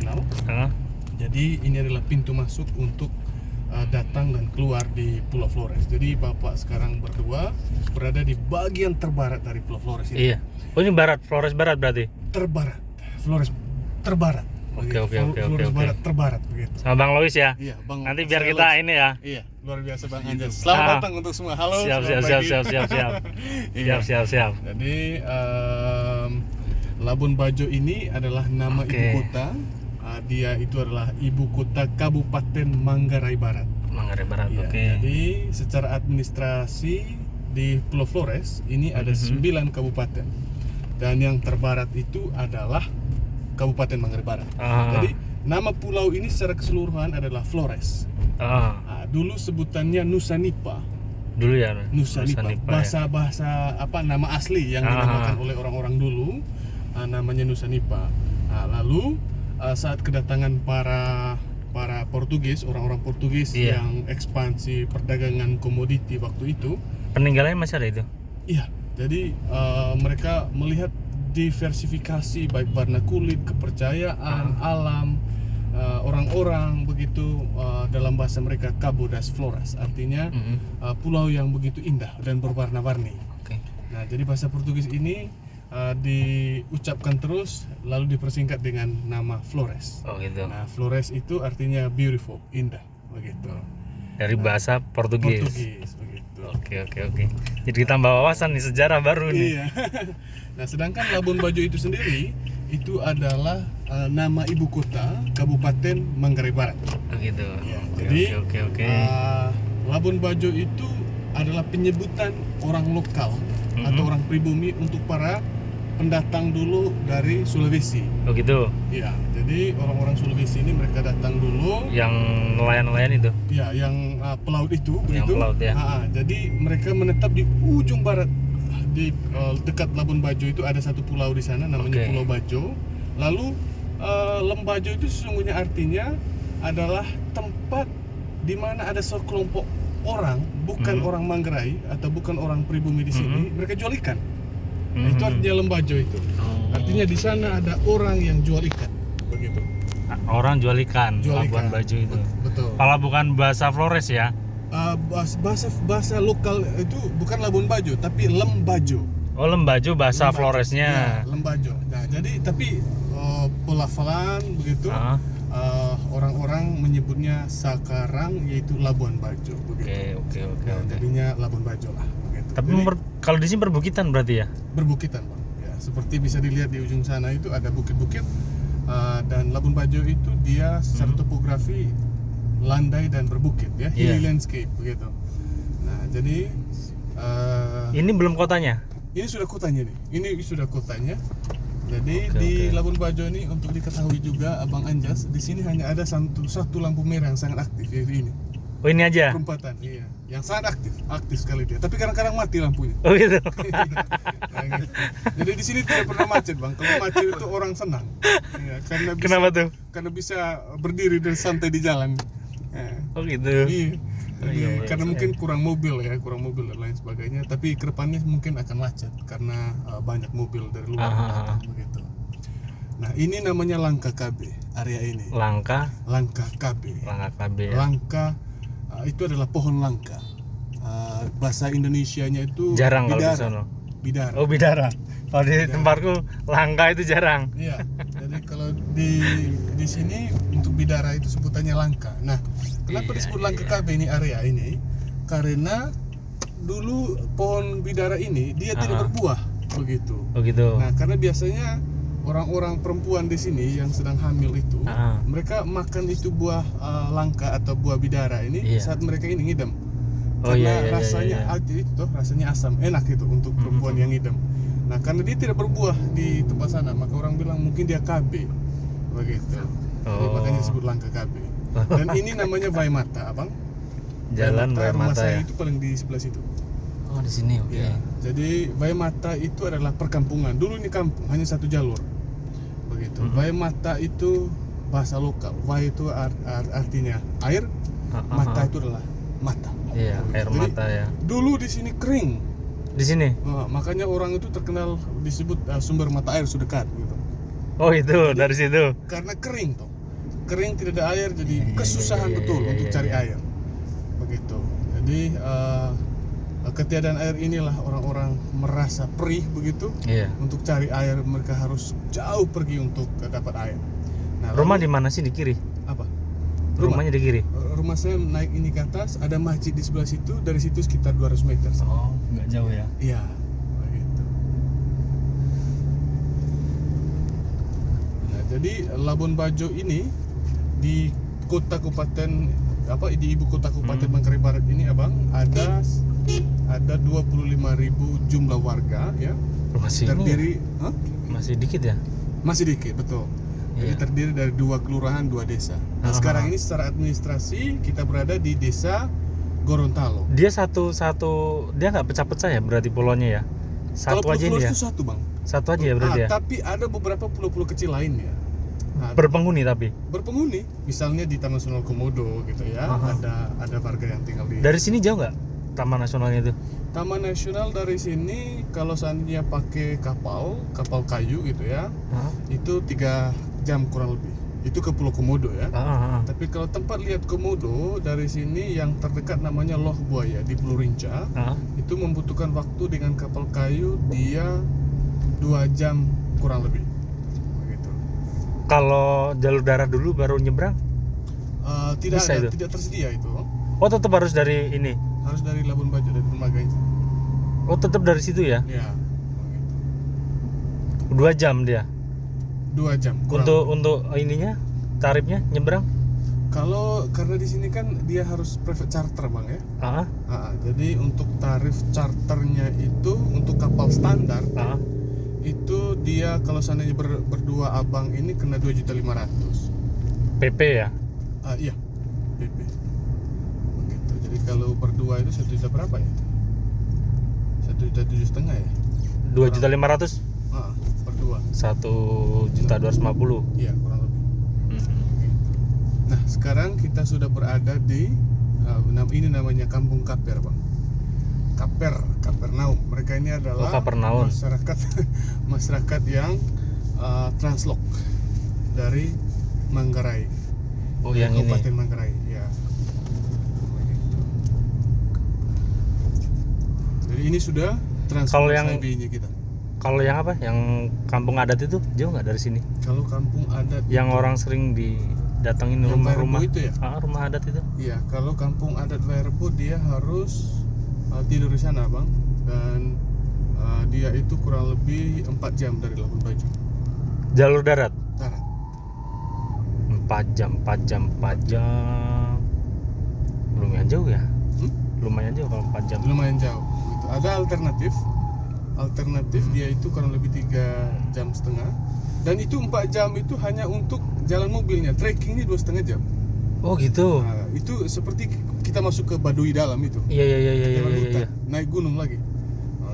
internasional. Jadi ini adalah pintu masuk untuk datang dan keluar di Pulau Flores. Jadi Bapak sekarang berdua berada di bagian terbarat dari Pulau Flores ini. Iya. Oh, ini barat, Flores barat berarti? Terbarat, Flores terbarat. Oke. Flores barat terbarat begitu. Sama Bang Lois ya? Iya, Bang. Nanti biar kita ini ya. Iya, luar biasa Bang Anjas. Selamat datang untuk semua. Halo. Siap. Iya. Siap. Jadi Labuan Bajo ini adalah nama ibu kota. Dia itu adalah ibu kota Kabupaten Manggarai Barat. Manggarai Barat, Ya, oke. Jadi secara administrasi di Pulau Flores ini ada 9 kabupaten. Dan yang terbarat itu adalah Kabupaten Manggarai Barat. Jadi nama pulau ini secara keseluruhan adalah Flores. Dulu sebutannya Nusa Nipa. Dulu ya. Nusa Nipa. Bahasa nama asli yang dinamakan oleh orang-orang dulu namanya Nusa Nipa. Lalu saat kedatangan para Portugis, orang-orang Portugis yang ekspansi perdagangan komoditi waktu itu, peninggalannya masih ada itu? Iya. Jadi mereka melihat diversifikasi baik warna kulit, kepercayaan, alam, orang-orang begitu, dalam bahasa mereka Cabo das Flores, artinya pulau yang begitu indah dan berwarna-warni. Nah, jadi bahasa Portugis ini diucapkan terus lalu dipersingkat dengan nama Flores. Oh gitu. Nah, Flores itu artinya beautiful, indah begitu. Dari bahasa Portugis. Begitu. Oke. Jadi kita tambah wawasan nih, sejarah baru nih. Iya. Nah, sedangkan Labuan Bajo itu sendiri itu adalah nama ibu kota Kabupaten Manggarai Barat. Begitu. Ya, jadi Oke. Labuan Bajo itu adalah penyebutan orang lokal atau orang pribumi untuk para pendatang dulu dari Sulawesi. Oh gitu. Iya, jadi orang-orang Sulawesi ini mereka datang dulu. Yang nelayan-nelayan itu? Ya, yang pelaut itu, Yang begitu. pelaut ya. Jadi mereka menetap di ujung barat di dekat Labuan Bajo itu ada satu pulau di sana namanya Pulau Bajo. Lalu Lembajo itu sesungguhnya artinya adalah tempat di mana ada sekelompok orang, bukan orang Manggarai atau bukan orang pribumi di sini, mereka jual ikan. Nah, itu artinya Lembajo itu. Artinya di sana ada orang yang jual ikan, begitu. Orang jual ikan, Labuan Bajo itu. Betul. Kalau bukan bahasa Flores ya? Bahasa lokal itu bukan Labuan Bajo, tapi Lembajo. Oh, Lembajo bahasa Floresnya. Ya, Lembajo. Nah, jadi tapi pelafalan begitu. Orang-orang menyebutnya sekarang yaitu Labuan Bajo, begitu. Oke. Jadinya Labuan Bajo lah, begitu. Tapi kalau di sini perbukitan berarti ya? Berbukitan, Bang. Ya, seperti bisa dilihat di ujung sana itu ada bukit-bukit, dan Labuan Bajo itu dia secara topografi landai dan berbukit ya, hilly landscape begitu. Nah, jadi ini belum kotanya? Ini sudah kotanya nih. Ini sudah kotanya. Jadi di Labuan Bajo ini untuk diketahui juga Abang Anjas, di sini hanya ada satu lampu merah yang sangat aktif, yaitu ini. Oh, ini aja? Perempatan, iya. Yang sangat aktif sekali dia. Tapi kadang-kadang mati lampunya. Oh gitu. Nah, gitu. Jadi di sini tidak pernah macet, Bang. Kalau macet itu orang senang. Ya, karena bisa, kenapa tuh? Karena bisa berdiri dan santai di jalan. Oh gitu. Iya. Jadi, karena mungkin kurang mobil dan lain sebagainya. Tapi kedepannya mungkin akan macet karena banyak mobil dari luar datang begitu. Nah, ini namanya Langka KB area ini. Langka KB. Langka itu adalah pohon langka. Bahasa Indonesianya itu jarang bidara. Kalau di sana. Bidara. Oh, bidara. Kalau di tempatku langka itu jarang. Iya. Jadi kalau di sini untuk bidara itu sebutannya langka. Nah, kenapa disebut Langka KB ini area ini? Karena dulu pohon bidara ini dia tidak berbuah begitu. Oh gitu. Nah, karena biasanya orang-orang perempuan di sini yang sedang hamil itu, mereka makan itu buah langka atau buah bidara ini saat mereka ini ngidam. Karena rasanya asam, enak itu untuk perempuan yang ngidam. Nah, karena dia tidak berbuah di tempat sana, maka orang bilang mungkin dia KB begitu. Jadi makanya disebut Langka KB. Dan ini namanya Vaimata, Abang. Jalan Vaimata. Rumah saya itu paling di sebelah situ. Oh, di sini. Oke. Ya, jadi Vaimata itu adalah perkampungan. Dulu ini kampung, hanya satu jalur. Begitu. Vaimata itu bahasa lokal. Vai itu artinya air, mata itu adalah mata. Iya, air mata ya. Dulu di sini kering. Di sini. Makanya orang itu terkenal disebut sumber mata air Sudekat gitu. Oh, itu. Jadi, dari situ. Karena kering tuh. kering tidak ada air, jadi kesusahan betul untuk cari air. Begitu. Jadi ketiadaan air inilah orang-orang merasa perih begitu. Iya. Untuk cari air mereka harus jauh pergi untuk dapat air. Nah, Rumah lalu- di mana sih, di kiri? apa? Rumahnya di kiri. Rumah saya naik ini ke atas, ada masjid di sebelah situ, dari situ sekitar 200 meter. Oh, nggak jauh ya. Iya, begitu. Nah, jadi Labuan Bajo ini di kota kabupaten di ibu kota Kabupaten Manggarai Barat ini, Abang, ada 25.000 jumlah warga ya. Masih Terdiri ini ya? Masih dikit ya? masih dikit, betul. Jadi Iya. terdiri dari 2 kelurahan, 2 desa. Nah, sekarang ini secara administrasi kita berada di desa Gorontalo. Dia dia nggak pecah-pecah ya berarti pulau-nya ya? Satu Kalau aja pulau ini ya? itu satu, Bang. Satu aja ya berarti ya? Tapi ada beberapa pulau-pulau kecil lainnya. Nah, Berpenghuni tapi? berpenghuni, misalnya di Taman Nasional Komodo gitu ya. Ada warga yang tinggal di Dari sini jauh nggak taman nasionalnya itu? Taman Nasional. Dari sini kalau seandainya pakai kapal kayu gitu ya, itu 3 jam kurang lebih. Itu ke Pulau Komodo ya. Tapi kalau tempat lihat Komodo dari sini yang terdekat namanya Loh Buaya di Pulau Rinca, itu membutuhkan waktu dengan kapal kayu dia 2 jam kurang lebih. Begitu. Kalau jalur darat dulu baru nyebrang? Tidak Bisa ada, itu? tidak tersedia itu. Oh, tetap harus dari ini? Harus dari Labuan Bajo, dari dermaga itu. Oh, tetap dari situ ya? Ya, begitu. 2 jam dia? 2 jam kurang. Untuk ininya, tarifnya nyebrang? Kalau karena di sini kan dia harus private charter, Bang ya. Jadi untuk tarif charternya itu untuk kapal standar itu dia kalau seandainya berdua abang ini kena 2.500.000. PP ya? Iya, PP. Begitu. Jadi kalau berdua itu 1 juta berapa ya? 1,7 juta ya? 2.500.000? Berdua. 1.250.000. Iya, kurang lebih. Nah, sekarang kita sudah berada di ini namanya Kampung Kaper, Bang. Kapernaum. Mereka ini adalah Kapernaum. masyarakat yang translok dari Manggarai. Yang ini. Kabupaten Manggarai, ya. Begitu. Jadi ini sudah Kalau yang- ID-nya kita. Kalau yang apa? Yang kampung adat itu jauh nggak dari sini? Kalau kampung adat Yang itu- orang sering didatengin Yang rumah-rumah Werebo itu ya? Rumah adat itu? Iya, kalau kampung adat Werebo dia harus tidur di sana, Bang. Dan dia itu kurang lebih 4 jam dari Labuan Bajo. Jalur darat? Darat. 4 jam. Lumayan jauh ya? Lumayan jauh kalau 4 jam. Lumayan jauh. Gitu. Ada alternatif dia itu kurang lebih 3,5 jam. Dan itu 4 jam itu hanya untuk jalan mobilnya. Trekkingnya 2,5 jam. Oh gitu. Nah, itu seperti kita masuk ke Baduy dalam itu. Iya. Jalan hutan, naik gunung lagi.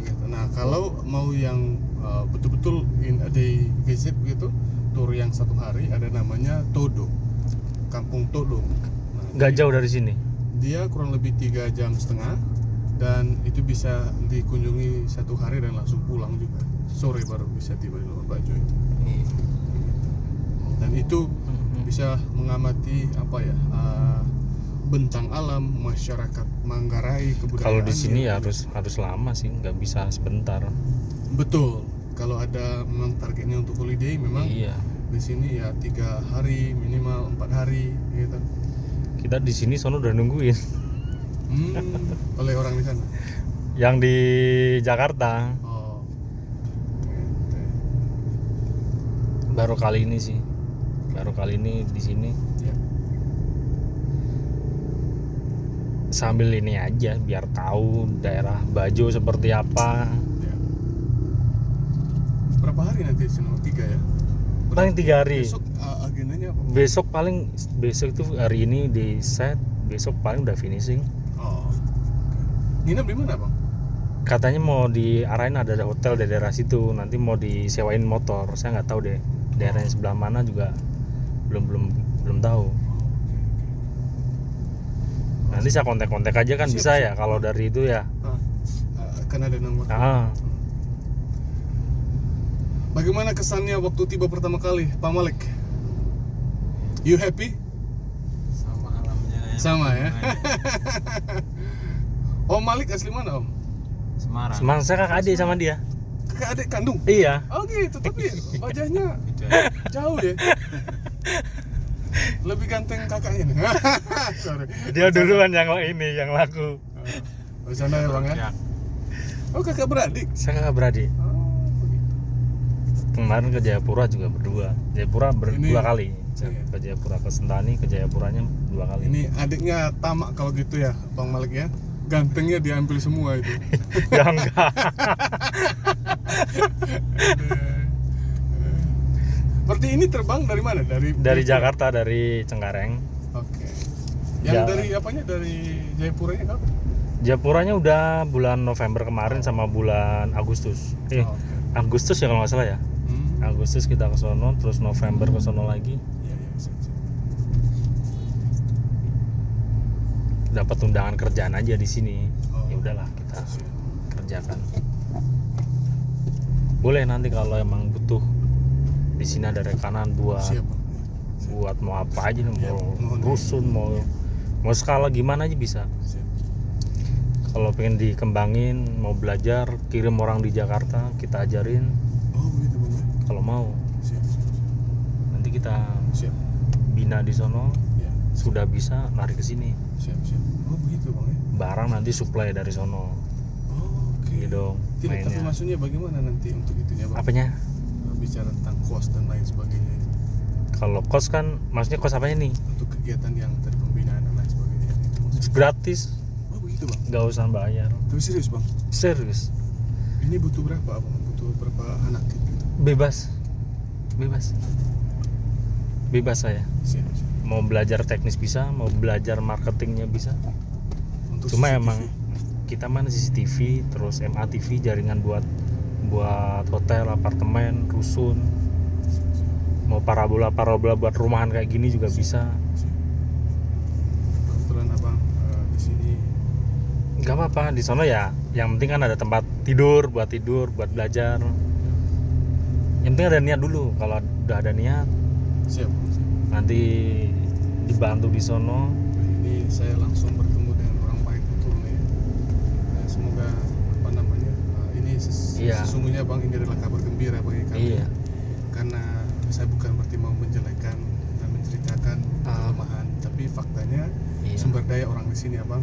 Gitu. Nah, kalau mau yang betul-betul in a day visit gitu, tur yang 1 hari, ada namanya Todo, Kampung Todo. Nggak jauh dari sini. Dia kurang lebih 3,5 jam dan itu bisa dikunjungi 1 hari dan langsung pulang juga. Sore baru bisa tiba di Labuan Bajo itu. Dan itu bisa mengamati bentang alam, masyarakat Manggarai, kebudayaan. Kalau di sini ya harus lama sih, nggak bisa sebentar. Betul. Kalau ada memang targetnya untuk holiday, memang Iya. di sini ya 3 hari minimal 4 hari gitu. Kita di sini sono udah nungguin. Oleh orang di sana. Yang di Jakarta Oh. Gitu. baru kali ini sih. Baru kali ini di sini. Ya. Sambil ini aja biar tahu daerah Bajo seperti apa. Ya. Berapa hari nanti di sini? 3 ya? Paling 3 hari. Besok agendanya apa? Besok itu hari ini di set, besok paling udah finishing. Oh. Nginep di mana, Bang? Katanya mau diarahin ada hotel di daerah situ, nanti mau disewain motor. Saya nggak tahu deh daerahnya sebelah mana juga belum tahu. Nanti saya kontak aja kan. Siap, bisa siap. ya kalau dari itu ya. Akan ada nomor. Bagaimana kesannya waktu tiba pertama kali, Pak Malik? You happy? Sama alamnya kayak Sama ya. Bandung aja. Om Malik asli mana Om? Semarang. Semarang, saya kakak adik sama dia. Kakak adik kandung? Iya. Oh gitu, tapi wajahnya Beda. jauh ya. Lebih ganteng kakaknya nih. Sorry. Dia duluan yang yang laku. Bercanda ya Bang ya. Ya. Oh kakak beradik. Saya kakak beradik. Oh, begitu. Kemarin ke Jayapura juga berdua. Jayapura Ini- dua kali. Saya iya. ke Jayapura, ke Sentani, ke Jayapuranya 2 kali. Ini adiknya tamak kalau gitu ya Bang Malik ya. Gantengnya diambil semua itu. Ya enggak. Berarti ini terbang dari mana? Dari Jakarta, dari Cengkareng. Oke. Yang Ya. dari apanya? Dari Jayapuranya kapan? Jayapuranya udah bulan November kemarin sama bulan Agustus. Oh, oke. Agustus ya kalau nggak salah ya. Hmm. Agustus kita ke sono, terus November ke sono lagi. Iya, iya, siap, siap. Dapat undangan kerjaan aja di sini. Oh. Ya udahlah kita Siap. kerjakan. Boleh nanti kalau emang butuh di sini ada rekanan buat Siap, Bang. buat mau apa aja nih, Ya, mau mohon. rusun, mau skala gimana aja bisa. Siap. Kalau pengen dikembangin, mau belajar, kirim orang di Jakarta, kita ajarin. Oh, begitu Bang. Kalau mau, Siap, siap, nanti kita siap. Siap. bina di sono. Ya, Sudah bisa narik ke sini. siap, siap. Oh, begitu Bang ya. Barang nanti supply dari sono. Oh, oke. Gitu Tidak, tapi mainnya. maksudnya bagaimana nanti untuk itunya Bang? Apanya? Bicara tentang kos dan lain sebagainya itu. Kalau kos kan, maksudnya kos apanya nih? Untuk kegiatan yang tadi pembinaan dan lain sebagainya itu maksudnya. Gratis, Oh, begitu Bang. nggak usah bayar. Tapi serius Bang. Serius, Ini butuh berapa Bang? Butuh berapa anak gitu? bebas, bebas, bebas saya. Siap, siap. Mau belajar teknis bisa, mau belajar marketingnya bisa. Untuk Cuma CCTV. emang kita mana CCTV, terus MATV, jaringan buat hotel, apartemen, rusun. Mau parabola buat rumahan kayak gini juga bisa. Siap. Kebetulan Abang di sini Gak apa-apa, di sana ya. Yang penting kan ada tempat tidur, buat belajar. Yang penting ada niat dulu. Kalau udah ada niat, siap. Siap. nanti dibantu di sono. Ini saya langsung bertemu dengan orang baik betul nih. Semoga apa namanya ini Iya. sesungguhnya Bang ini adalah kabar gembira bagi kami. Iya. Karena saya bukan berarti mau menjelekkan dan menceritakan kelemahan, tapi faktanya Iya. sumber daya orang di sini Abang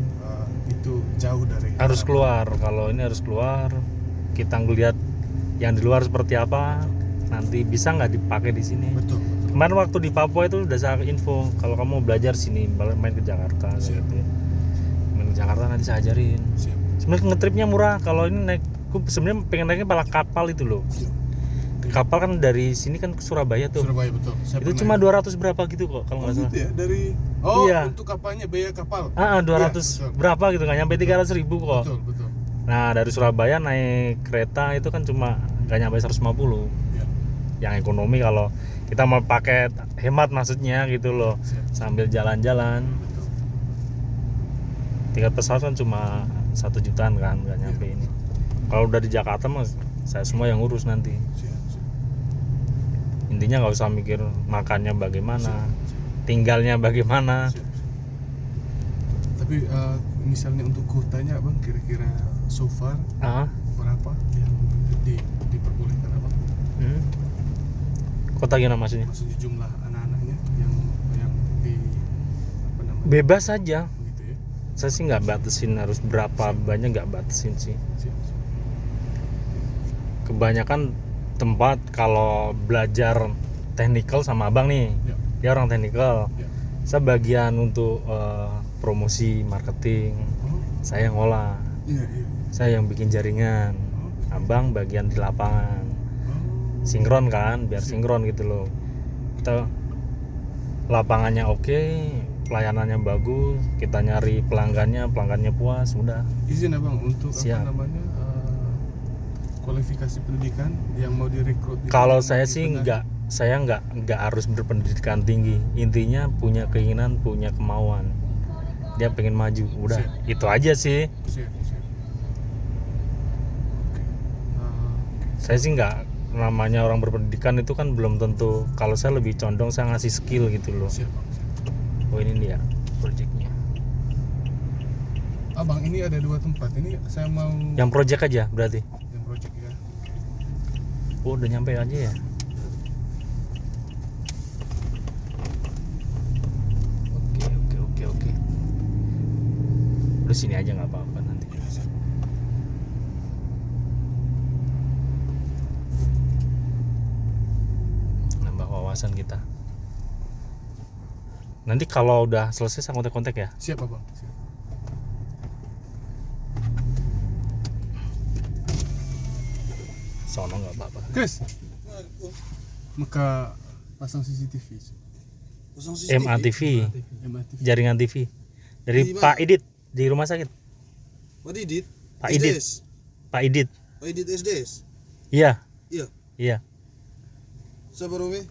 itu jauh dari Harus keluar. Kalau ini harus keluar, kita ngeliat yang di luar seperti apa. Nanti bisa nggak dipakai di sini. Betul, betul. Kemarin waktu di Papua itu udah saya info kalau kamu mau belajar sini, main ke Jakarta Siap. gitu ya. Main ke Jakarta nanti saya ajarin. Siap. Sebenarnya ngetripnya murah. Kalau ini naik, aku sebenarnya pengen naiknya pala kapal itu loh. Siap. Kapal kan dari sini kan ke Surabaya tuh. Surabaya betul. Saya Itu pernah cuma itu. 200 berapa gitu kok kalau nggak gitu salah. ya dari Iya. untuk apanya biaya kapal. 200 Iya, betul. berapa gitu, nggak nyampe 300.000 kok. Betul, betul. Nah dari Surabaya naik kereta itu kan cuma nggak nyampe 150. Ya. Yang ekonomi kalau kita mau pakai hemat maksudnya gitu loh, Siap. sambil jalan-jalan. Betul. Tiket pesawat kan cuma 1 jutaan kan, nggak nyampe ini. Kalau udah di Jakarta mas, saya semua yang ngurus nanti. Siap, siap. Intinya nggak usah mikir makannya bagaimana, Siap, siap. tinggalnya bagaimana. Siap, siap. Tapi misalnya untuk kuotanya Bang kira-kira so far Ah, berapa yang diperbolehkan Abang? kota gimana maksudnya? Maksudnya jumlah anak-anaknya yang di apa namanya? Bebas saja. Gitu ya. Saya sih nggak batasin harus berapa banyak, nggak batasin sih. Siap, siap. Kebanyakan tempat kalau belajar technical sama abang nih, Ya. dia orang technical. Ya. Saya bagian untuk promosi marketing, Oh, saya yang ngolah, iya, iya. saya yang bikin jaringan, Oh, abang bagian di lapangan, oh. sinkron kan, biar sinkron gitu loh. Kita lapangannya oke, pelayanannya bagus, kita nyari pelanggannya puas, udah. Izin Abang untuk Siap. apa namanya kualifikasi pendidikan yang mau direkrut. Kalau saya sih nggak harus berpendidikan tinggi. Intinya punya keinginan, punya kemauan. Dia pengen maju, udah. Siap. Itu aja sih. Siap, siap. Oke. Saya sih nggak namanya orang berpendidikan itu kan belum tentu. Kalau saya lebih condong saya ngasih skill gitu loh. Siap bang. Siap. Oh ini dia projectnya. Abang ini ada 2 tempat. Ini saya mau Yang project aja berarti. yang project ya. Oh udah nyampe aja ya. Oke. Udah sini aja nggak apa-apa nanti. Nambah wawasan kita. Nanti kalau udah selesai saya kontak-kontak ya. Siap abang. Siap. Sono nggak apa-apa. Chris, maka pasang CCTV. Pasang CCTV. MATV, MATV. jaringan TV dari Di mana? Pak Idit di rumah sakit. What Idit? Pak Idit. SDS. Pak Idit. Pak Idit SDS. Iya. Iya. Iya. Siapa Romi?